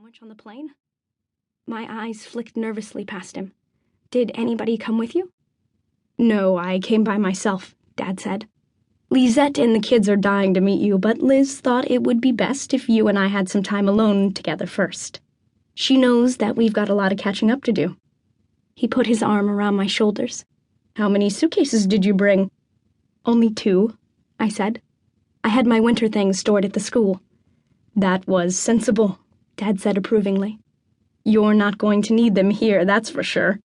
sandwich on the plane? My eyes flicked nervously past him. Did anybody come with you? No, I came by myself, Dad said. Lisette and the kids are dying to meet you, but Liz thought it would be best if you and I had some time alone together first. She knows that we've got a lot of catching up to do. He put his arm around my shoulders. How many suitcases did you bring? Only 2, I said. I had my winter things stored at the school. That was sensible, Dad said approvingly. You're not going to need them here, that's for sure.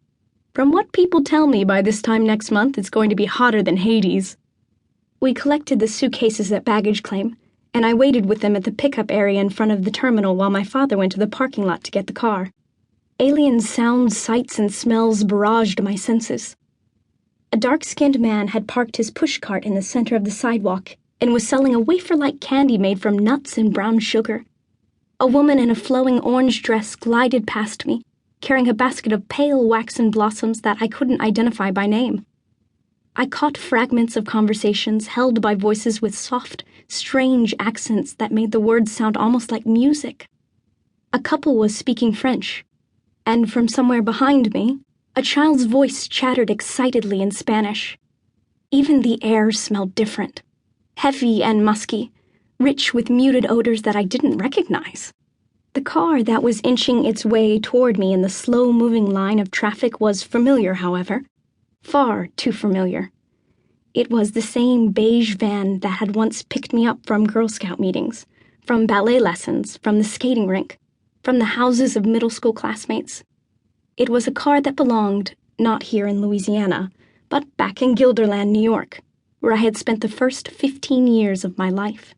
From what people tell me, by this time next month, it's going to be hotter than Hades. We collected the suitcases at baggage claim, and I waited with them at the pickup area in front of the terminal while my father went to the parking lot to get the car. Alien sounds, sights, and smells barraged my senses. A dark-skinned man had parked his pushcart in the center of the sidewalk and was selling a wafer-like candy made from nuts and brown sugar. A woman in a flowing orange dress glided past me, carrying a basket of pale waxen blossoms that I couldn't identify by name. I caught fragments of conversations held by voices with soft, strange accents that made the words sound almost like music. A couple was speaking French, and from somewhere behind me, a child's voice chattered excitedly in Spanish. Even the air smelled different, heavy and musky, rich with muted odors that I didn't recognize. The car that was inching its way toward me in the slow-moving line of traffic was familiar, however. Far too familiar. It was the same beige van that had once picked me up from Girl Scout meetings, from ballet lessons, from the skating rink, from the houses of middle school classmates. It was a car that belonged, not here in Louisiana, but back in Guilderland, New York, where I had spent the first 15 years of my life.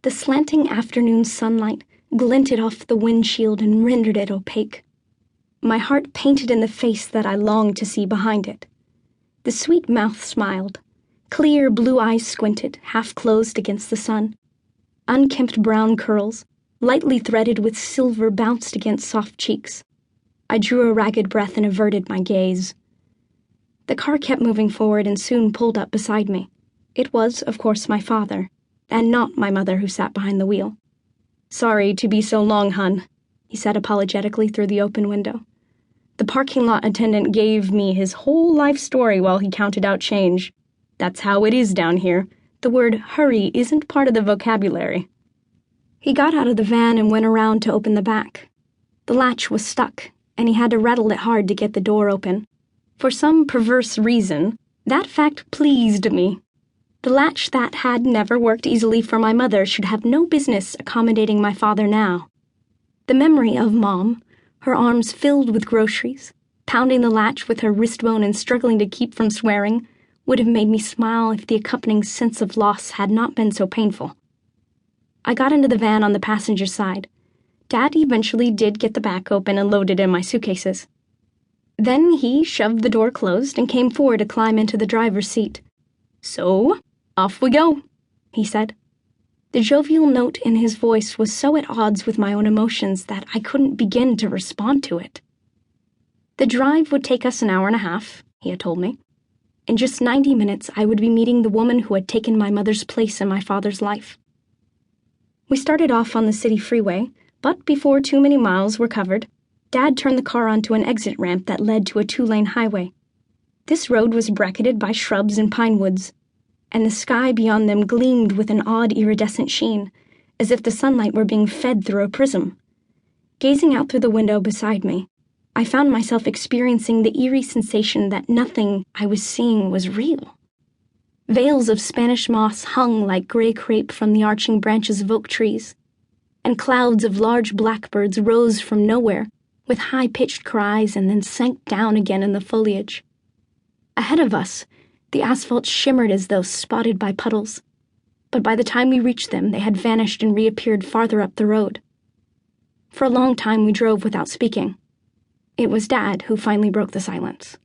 The slanting afternoon sunlight glinted off the windshield and rendered it opaque. My heart painted in the face that I longed to see behind it. The sweet mouth smiled. Clear blue eyes squinted, half closed against the sun. Unkempt brown curls, lightly threaded with silver, bounced against soft cheeks. I drew a ragged breath and averted my gaze. The car kept moving forward and soon pulled up beside me. It was, of course, my father, and not my mother who sat behind the wheel. Sorry to be so long, hun, he said apologetically through the open window. The parking lot attendant gave me his whole life story while he counted out change. That's how it is down here. The word hurry isn't part of the vocabulary. He got out of the van and went around to open the back. The latch was stuck, and he had to rattle it hard to get the door open. For some perverse reason, that fact pleased me. The latch that had never worked easily for my mother should have no business accommodating my father now. The memory of Mom, her arms filled with groceries, pounding the latch with her wrist bone and struggling to keep from swearing, would have made me smile if the accompanying sense of loss had not been so painful. I got into the van on the passenger side. Dad eventually did get the back open and loaded in my suitcases. Then he shoved the door closed and came forward to climb into the driver's seat. So, off we go, he said. The jovial note in his voice was so at odds with my own emotions that I couldn't begin to respond to it. The drive would take us an hour and a half, he had told me. In just 90 minutes, I would be meeting the woman who had taken my mother's place in my father's life. We started off on the city freeway, but before too many miles were covered, Dad turned the car onto an exit ramp that led to a 2-lane highway. This road was bracketed by shrubs and pine woods, and the sky beyond them gleamed with an odd iridescent sheen, as if the sunlight were being fed through a prism. Gazing out through the window beside me, I found myself experiencing the eerie sensation that nothing I was seeing was real. Veils of Spanish moss hung like gray crepe from the arching branches of oak trees, and clouds of large blackbirds rose from nowhere with high-pitched cries and then sank down again in the foliage. Ahead of us, the asphalt shimmered as though spotted by puddles, but by the time we reached them, they had vanished and reappeared farther up the road. For a long time we drove without speaking. It was Dad who finally broke the silence.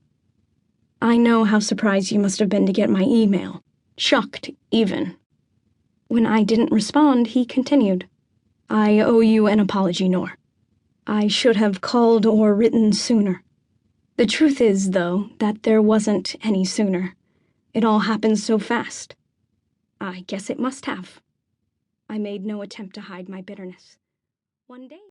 I know how surprised you must have been to get my email. Shocked, even. When I didn't respond, he continued. I owe you an apology, Nore. I should have called or written sooner. The truth is, though, that there wasn't any sooner. It all happened so fast. I guess it must have. I made no attempt to hide my bitterness. One day...